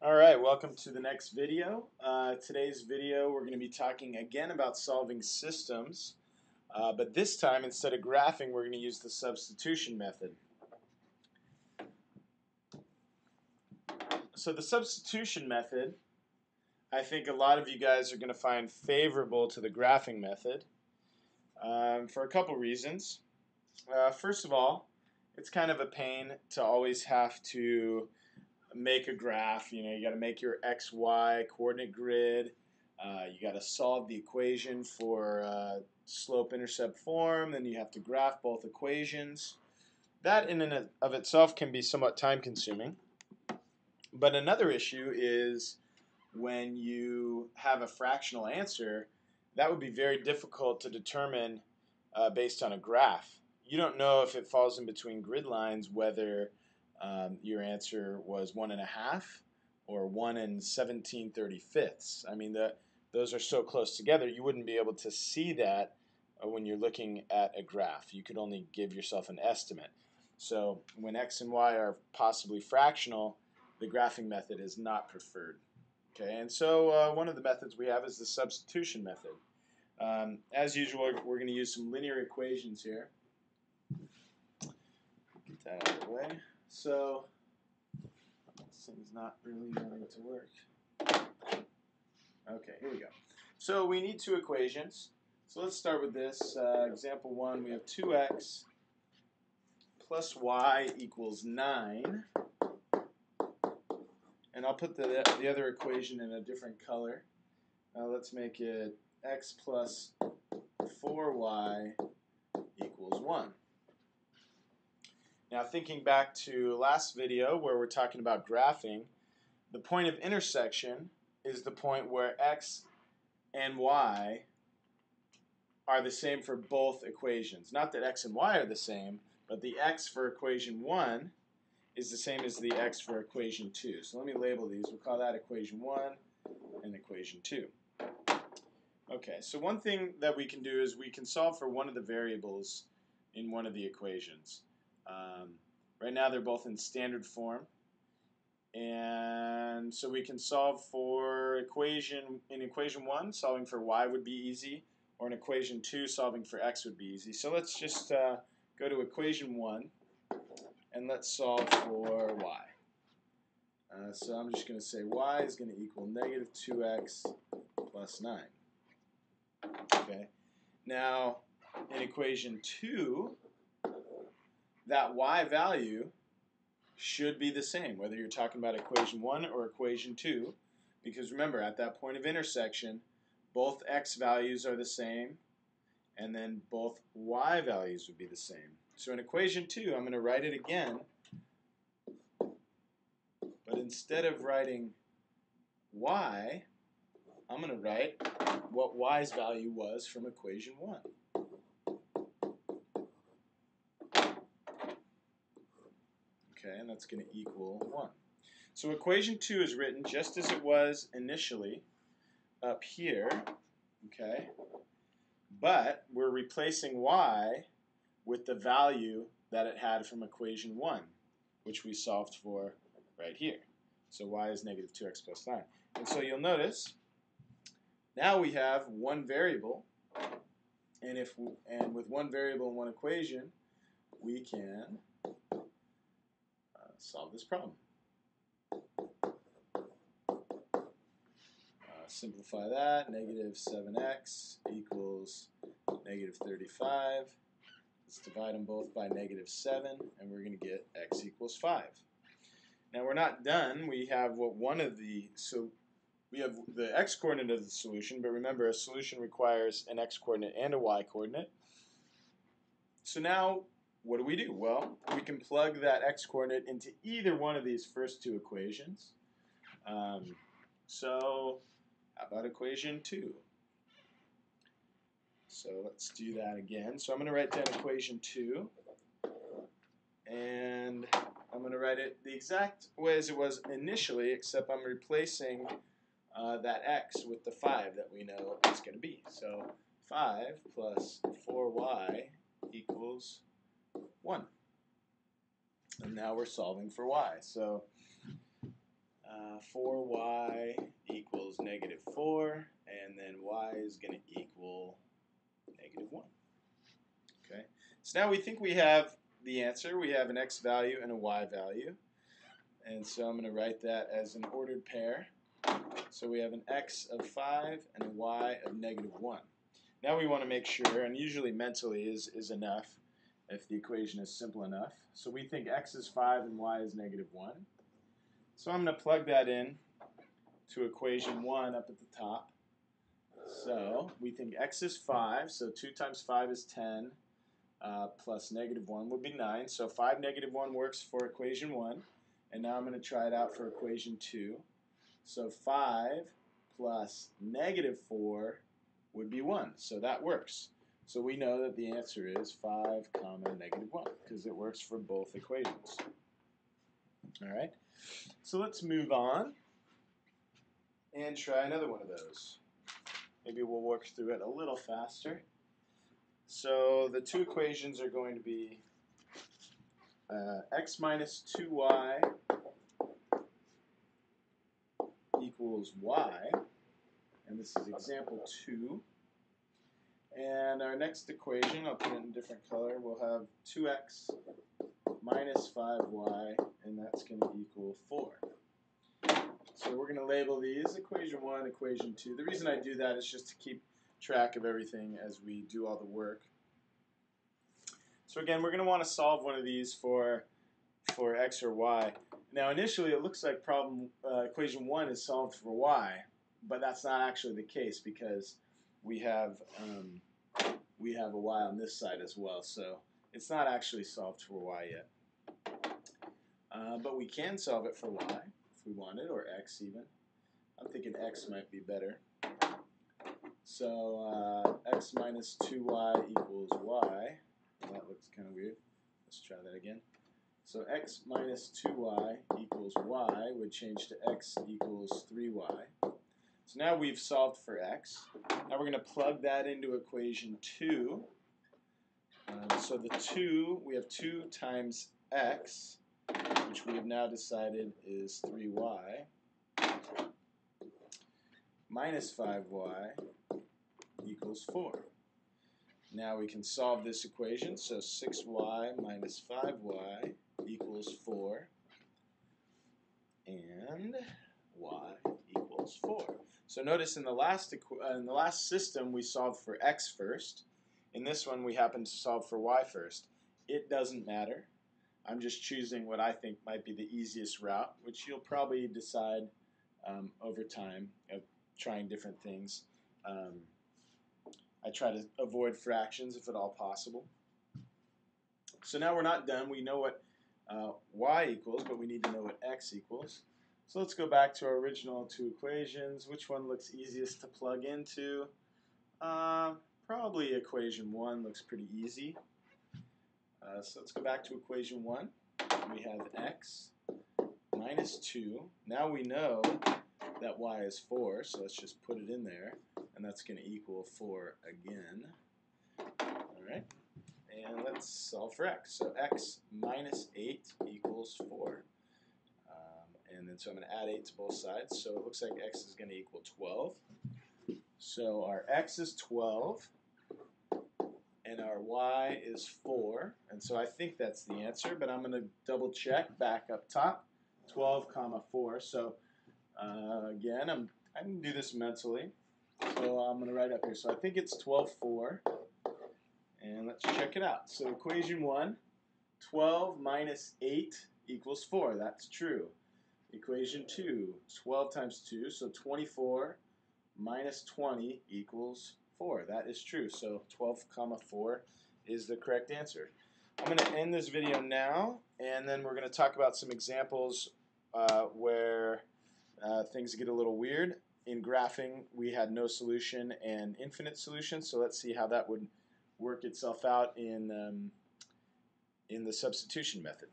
Alright, welcome to the next video. Today's video we're going to be talking again about solving systems, but this time instead of graphing we're going to use the substitution method. So the substitution method, I think a lot of you guys are going to find favorable to the graphing method for a couple reasons. First of all, it's kind of a pain to always have to make a graph. You got to make your XY coordinate grid. You got to solve the equation for slope-intercept form. Then you have to graph both equations. That in and of itself can be somewhat time-consuming. But another issue is when you have a fractional answer, that would be very difficult to determine based on a graph. You don't know if it falls in between grid lines whether your answer was 1.5 or 1 17/35. I mean, those are so close together, you wouldn't be able to see that when you're looking at a graph. You could only give yourself an estimate. So when x and y are possibly fractional, the graphing method is not preferred. Okay, and so one of the methods we have is the substitution method. As usual, we're going to use some linear equations here. Get that out of the way. So, this thing's not really wanting to work. Okay, here we go. So we need two equations. So let's start with this. Example 1, we have 2x plus y equals 9. And I'll put the other equation in a different color. Let's make it x plus 4y equals 1. Now, thinking back to last video where we're talking about graphing, the point of intersection is the point where x and y are the same for both equations. Not that x and y are the same, but the x for equation 1 is the same as the x for equation 2. So let me label these. We'll call that equation 1 and equation 2. Okay, so one thing that we can do is we can solve for one of the variables in one of the equations. Right now they're both in standard form, and so we can solve for equation 1, solving for y would be easy, or in equation 2, solving for x would be easy. So let's just go to equation 1 and let's solve for y. So I'm just going to say y is going to equal negative 2x plus 9. Okay. Now in equation 2, that y value should be the same, whether you're talking about equation 1 or equation 2, because remember, at that point of intersection, both x values are the same, and then both y values would be the same. So in equation 2, I'm going to write it again, but instead of writing y, I'm going to write what y's value was from equation 1. Okay, and that's going to equal 1. So equation 2 is written just as it was initially up here, okay? But we're replacing y with the value that it had from equation 1, which we solved for right here. So y is negative 2x plus 9. And so you'll notice now we have one variable, and with one variable and one equation, we can solve this problem. Simplify that. Negative 7x equals negative 35. Let's divide them both by negative 7, and we're going to get x equals 5. Now we're not done. We have we have the x coordinate of the solution, but remember, a solution requires an x coordinate and a y coordinate. So now, what do? Well, we can plug that x coordinate into either one of these first two equations. So how about equation 2? So let's do that again. So I'm going to write down equation 2, and I'm going to write it the exact way as it was initially, except I'm replacing that x with the 5 that we know it's going to be. So 5 plus 4y equals 1. And now we're solving for y. So 4y equals -4, and then y is going to equal -1. Okay, so now we think we have the answer. We have an x value and a y value, and so I'm going to write that as an ordered pair. So we have an x of 5 and a y of -1. Now we want to make sure, and usually mentally is enough if the equation is simple enough. So we think x is 5 and y is -1. So I'm going to plug that in to equation 1 up at the top. So we think x is 5, so 2 times 5 is 10, plus -1 would be 9. So 5 -1 works for equation 1. And now I'm going to try it out for equation 2. So 5 plus -4 would be 1. So that works. So we know that the answer is 5, -1, because it works for both equations. All right. So let's move on and try another one of those. Maybe we'll work through it a little faster. So the two equations are going to be x minus 2y equals y, and this is example 2. And our next equation, I'll put it in a different color, we'll have 2x minus 5y, and that's going to equal 4. So we're going to label these equation 1, equation 2. The reason I do that is just to keep track of everything as we do all the work. So again, we're going to want to solve one of these for x or y. Now initially it looks like equation 1 is solved for y, but that's not actually the case because we have a y on this side as well, so it's not actually solved for y yet. But we can solve it for y if we wanted, or x even. I'm thinking x might be better. So x minus 2y equals y. That looks kind of weird. Let's try that again. So x minus 2y equals y would change to x equals 3y. So now we've solved for x. Now we're going to plug that into equation 2. So the 2, we have 2 times x, which we have now decided is 3y, minus 5y equals 4. Now we can solve this equation. So 6y minus 5y equals 4, and y equals 4. So notice in the last system we solved for x first. In this one we happen to solve for y first. It doesn't matter. I'm just choosing what I think might be the easiest route, which you'll probably decide over time of trying different things. I try to avoid fractions if at all possible. So now we're not done. We know what y equals, but we need to know what x equals. So let's go back to our original two equations. Which one looks easiest to plug into? Probably equation 1 looks pretty easy. So let's go back to equation 1. We have x minus 2. Now we know that y is 4, so let's just put it in there, and that's going to equal 4 again. Alright, and let's solve for x. So x minus 8 equals 4. And then so I'm going to add 8 to both sides, so it looks like x is going to equal 12. So our x is 12, and our y is 4, and so I think that's the answer, but I'm going to double check back up top, 12 comma 4. So again, I can do this mentally, so I'm going to write up here. So I think it's 12, 4, and let's check it out. So equation 1, 12 minus 8 equals 4. That's true. Equation 2, 12 times 2, so 24 minus 20 equals 4. That is true. So 12 comma 4 is the correct answer. I'm going to end this video now, and then we're going to talk about some examples where things get a little weird. In graphing, we had no solution and infinite solution, so let's see how that would work itself out in the substitution method.